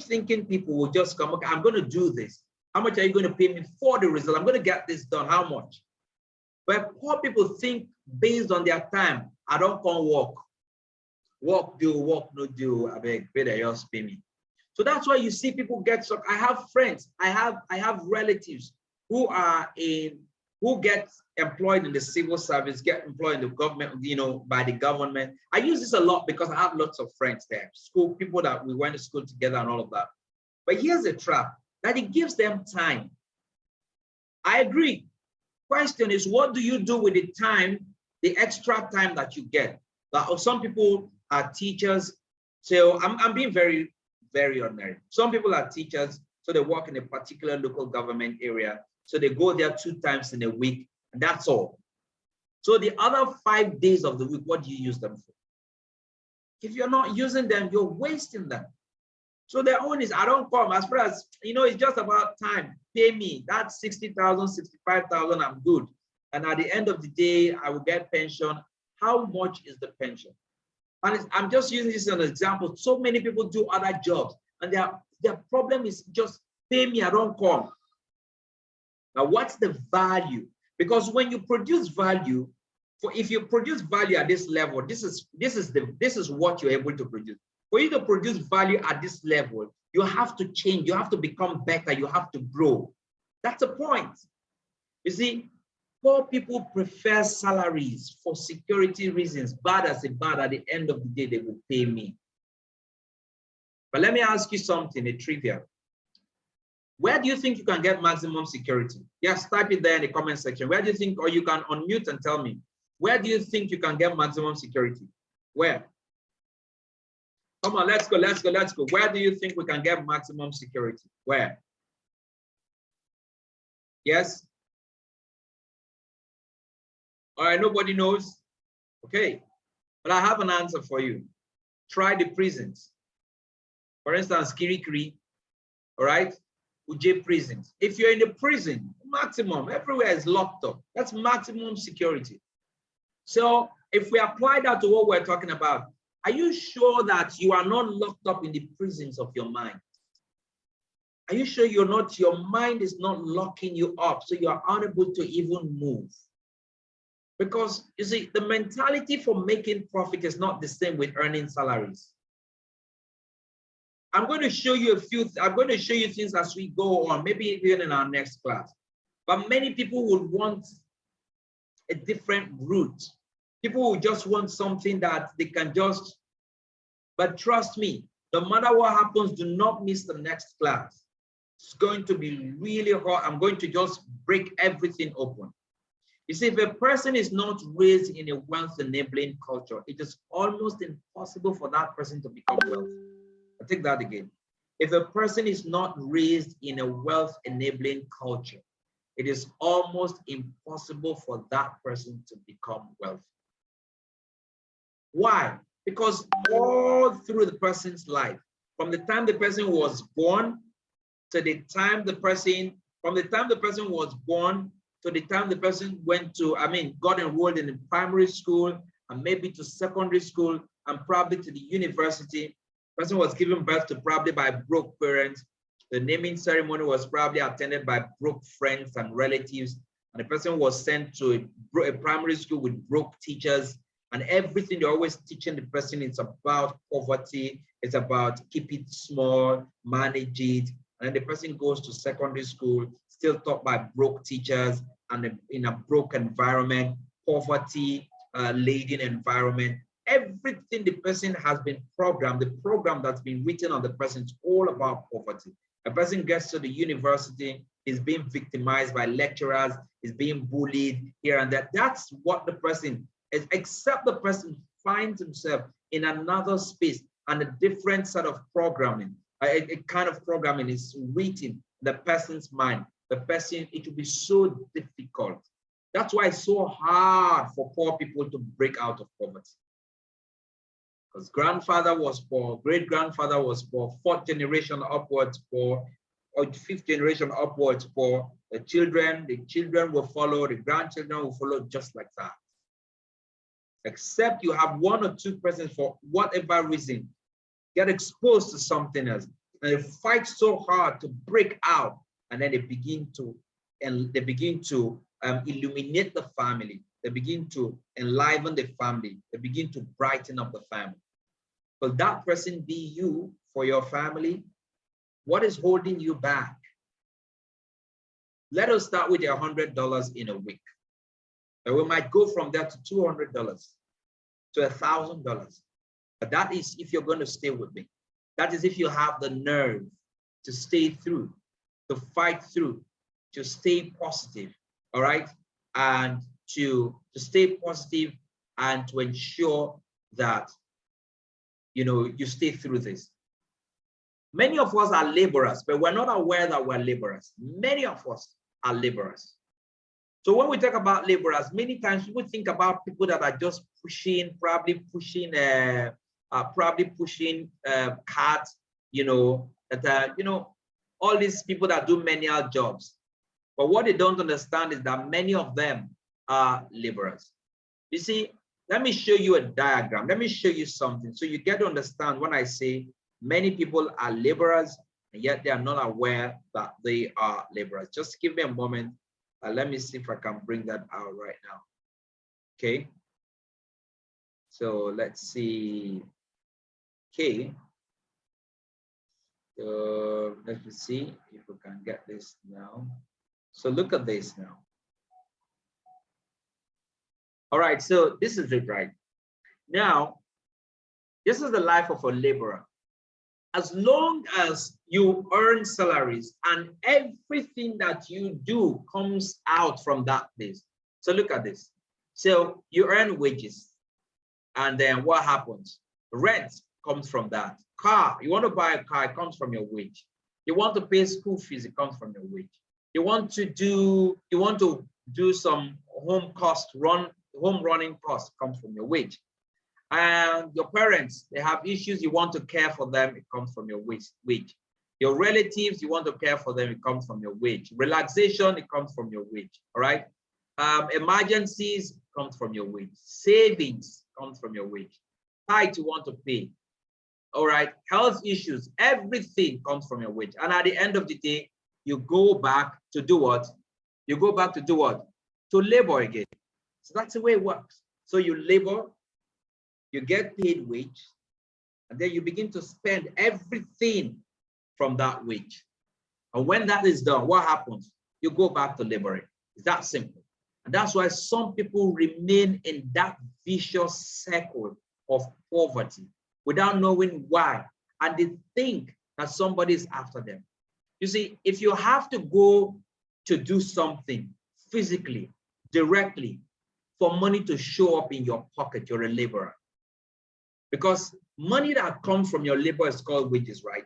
thinking people will just come, okay, I'm going to do this. How much are you going to pay me for the result? I'm going to get this done. How much? But poor people think based on their time. I don't come work. Work do, work no do. I beg, better just pay me. So that's why you see people get stuck. I have friends, I have relatives who are in who get employed in the civil service, get employed in the government, by the government. I use this a lot because I have lots of friends there, school people that we went to school together and all of that. But here's a trap, that it gives them time. I agree. Question is, what do you do with the time, the extra time that you get? Some people are teachers. So I'm being very, very ordinary. Some people are teachers, so they work in a particular local government area. So they go there 2 times in a week, and that's all. So the other 5 days of the week, what do you use them for? If you're not using them, you're wasting them. So their own is, I don't come, as far as, it's just about time. Pay me, that's 60,000, 65,000, I'm good. And at the end of the day, I will get pension. How much is the pension? And I'm just using this as an example. So many people do other jobs, and their problem is just pay me, I don't come. Now, what's the value? Because when you produce value, if you produce value at this level, this is what you're able to produce. For you to produce value at this level, you have to change, you have to become better, you have to grow. That's the point. You see, poor people prefer salaries for security reasons. Bad as a bad, at the end of the day, they will pay me. But let me ask you something, a trivia. Where do you think you can get maximum security? Yes, type it there in the comment section. Where do you think, or you can unmute and tell me, where do you think you can get maximum security? Where? Come on, let's go, let's go, let's go. Where do you think we can get maximum security? Where? Yes? All right, nobody knows? Okay, but I have an answer for you. Try the prisons. For instance, Kirikiri, all right? Uje prisons. If you're in the prison, maximum, everywhere is locked up. That's maximum security. So if we apply that to what we're talking about, are you sure that you are not locked up in the prisons of your mind? Are you sure your mind is not locking you up so you are unable to even move? Because you see, the mentality for making profit is not the same with earning salaries. I'm going to show you things as we go on, maybe even in our next class. But many people would want a different route. People will just want something that they can just, but trust me, no matter what happens, do not miss the next class. It's going to be really hard. I'm going to just break everything open. You see, if a person is not raised in a wealth-enabling culture, it is almost impossible for that person to become wealthy. I'll take that again. If a person is not raised in a wealth-enabling culture, it is almost impossible for that person to become wealthy. Why? Because all through the person's life, from the time the person was born to the time the person, was born to the time the person got enrolled in the primary school and maybe to secondary school and probably to the university, the person was given birth to probably by broke parents. The naming ceremony was probably attended by broke friends and relatives. And the person was sent to a primary school with broke teachers. And everything they're always teaching the person is about poverty. It's about keep it small, manage it. And then the person goes to secondary school, still taught by broke teachers and in a broke environment, poverty laden environment. Everything the person has been programmed, the program that's been written on the person is all about poverty. A person gets to the university, is being victimized by lecturers, is being bullied here and there. That's what the person is, except the person finds himself in another space and a different set of programming. A kind of programming is written in the person's mind. The person, it will be so difficult. That's why it's so hard for poor people to break out of poverty. Because grandfather was poor, great-grandfather was poor, 4th generation upwards poor, or 5th generation upwards poor. The children will follow, the grandchildren will follow just like that. Except you have 1 or 2 persons for whatever reason, get exposed to something else, and they fight so hard to break out, and then they begin to illuminate the family. They begin to enliven the family. They begin to brighten up the family. Will that person be you for your family? What is holding you back? Let us start with $100 in a week. And we might go from there to $200 to $1,000. But that is if you're going to stay with me. That is if you have the nerve to stay through, to fight through, to stay positive, all right? And to stay positive and to ensure that, you stay through this. Many of us are laborers, but we're not aware that we're laborers. Many of us are laborers. So when we talk about laborers, many times people think about people that are just probably pushing carts, all these people that do manual jobs. But what they don't understand is that many of them are laborers. You see, let me show you a diagram. Let me show you something so you get to understand when I say many people are laborers, and yet they are not aware that they are laborers. Just give me a moment. Let me see if I can bring that out right now. Okay. So let's see. Okay. Let me see if we can get this now. So look at this now. All right, so this is it right now. This is the life of a laborer. As long as you earn salaries and everything that you do comes out from that place. So look at this. So you earn wages, and then what happens? Rent comes from that. Car, you want to buy a car, it comes from your wage. You want to pay school fees, it comes from your wage. You want to do some home running costs, comes from your wage. And your parents, they have issues, you want to care for them, it comes from your wage. Your relatives, you want to care for them, it comes from your wage. Relaxation, it comes from your wage, all right? Emergencies comes from your wage. Savings comes from your wage. Tithe you want to pay, all right? Health issues, everything comes from your wage. And at the end of the day, you go back to do what? You go back to do what? To labor again. So that's the way it works. So you labor, you get paid wage, and then you begin to spend everything from that wage. And when that is done, what happens? You go back to laboring. It's that simple. And that's why some people remain in that vicious circle of poverty without knowing why. And they think that somebody is after them. You see, if you have to go to do something physically, directly, for money to show up in your pocket, you're a laborer. Because money that comes from your labor is called wages, right?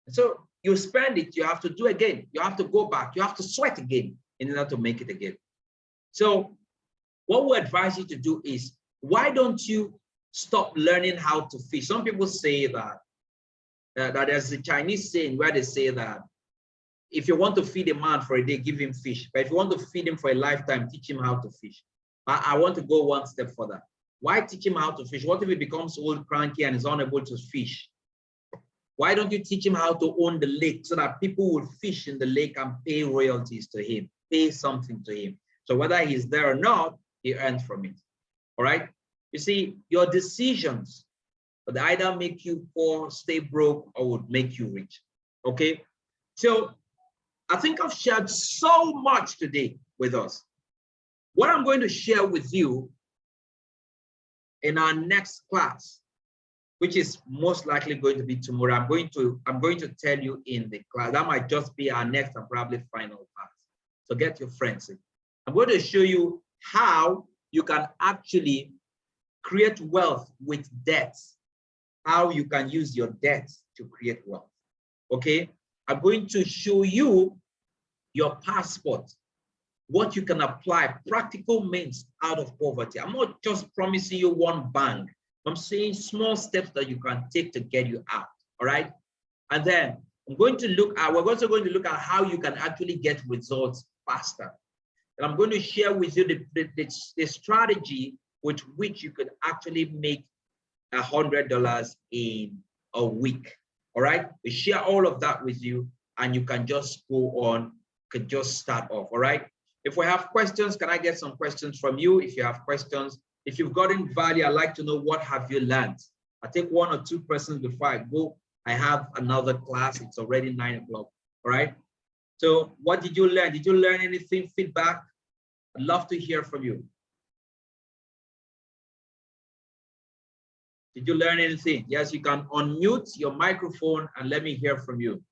And so you spend it, you have to do again. You have to go back, you have to sweat again in order to make it again. So what we advise you to do is, why don't you stop learning how to fish? Some people say that, that there's a Chinese saying where they say that if you want to feed a man for a day, give him fish. But if you want to feed him for a lifetime, teach him how to fish. I want to go one step further. Why teach him how to fish? What if he becomes old, cranky, and is unable to fish? Why don't you teach him how to own the lake so that people will fish in the lake and pay royalties to him, pay something to him? So whether he's there or not, he earns from it. All right? You see, your decisions would either make you poor, stay broke, or would make you rich. Okay? So I think I've shared so much today with us. What I'm going to share with you in our next class, which is most likely going to be tomorrow, I'm going to tell you in the class. That might just be our next and probably final class. So get your friends in. I'm going to show you how you can actually create wealth with debts, how you can use your debts to create wealth. Okay? I'm going to show you your passport, what you can apply, practical means out of poverty. I'm not just promising you one bang. I'm saying small steps that you can take to get you out, all right? And then we're also going to look at how you can actually get results faster. And I'm going to share with you the strategy with which you could actually make $100 in a week, all right? We share all of that with you, and you can just go on, could just start off, all right? If we have questions, can I get some questions from you? If you have questions, if you've gotten value, I'd like to know, what have you learned? I take 1 or 2 persons before I go. I have another class. It's already 9 o'clock. All right. So what did you learn? Did you learn anything? Feedback? I'd love to hear from you. Did you learn anything? Yes, you can unmute your microphone and let me hear from you.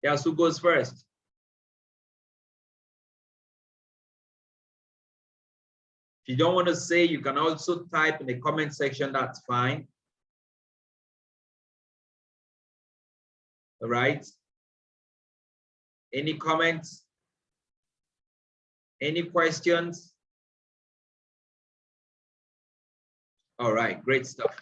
Yes, who goes first? If you don't want to say, you can also type in the comment section, that's fine. All right. Any comments? Any questions? All right, great stuff.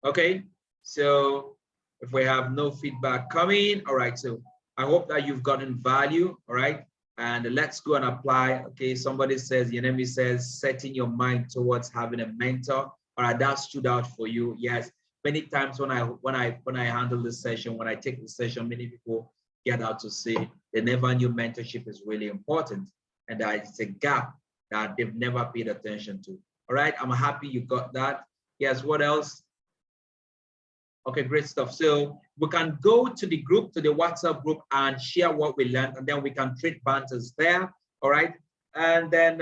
Okay, so if we have no feedback coming, all right, so I hope that you've gotten value, all right? And let's go and apply. Okay, somebody says, Yanemi says, setting your mind towards having a mentor. All right, that stood out for you. Yes, many times when I handle this session, when I take the session, many people get out to say they never knew mentorship is really important, and that it's a gap that they've never paid attention to. All right, I'm happy you got that. Yes, what else? Okay, great stuff. So we can go to the group, to the WhatsApp group, and share what we learned, and then we can trade banters there. All right. And then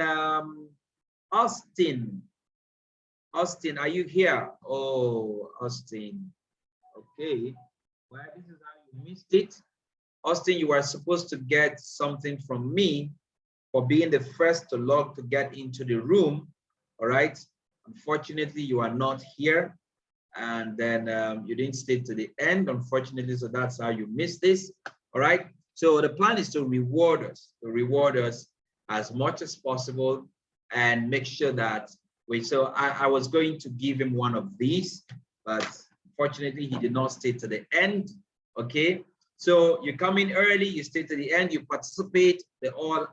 Austin, are you here? Oh, Austin. Okay. Well, this is how you missed it. Austin, you were supposed to get something from me for being the first to log to get into the room. All right. Unfortunately, you are not here. And then you didn't stay to the end, unfortunately, so that's how you missed this. All right, so the plan is to reward us as much as possible and make sure that so I was going to give him one of these, but unfortunately he did not stay to the end. Okay, so you come in early, you stay to the end, you participate, they all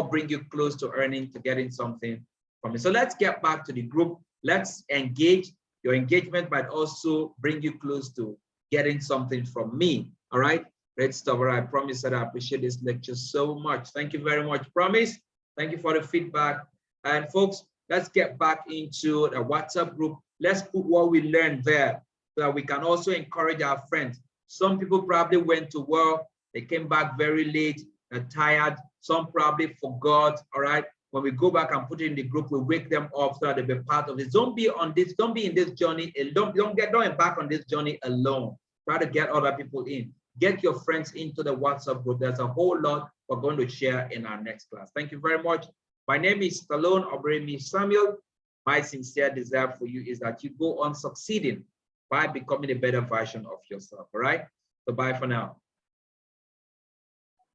bring you close to earning, to getting something from it. So let's get back to the group. Let's engage. Your engagement might also bring you close to getting something from me. All right, great stuff. All right, I promise that I appreciate this lecture so much. Thank you very much, Promise. Thank you for the feedback. And folks, let's get back into the WhatsApp group. Let's put what we learned there so that we can also encourage our friends. Some people probably went to work, they came back very late, they're tired. Some probably forgot. All right. When we go back and put it in the group, we wake them up so that they be part of it. Don't be in this journey alone. Don't embark on this journey alone. Try to get other people in. Get your friends into the WhatsApp group. There's a whole lot we're going to share in our next class. Thank you very much. My name is Stallone-Obaraemi Samuel. My sincere desire for you is that you go on succeeding by becoming a better version of yourself. All right. So bye for now.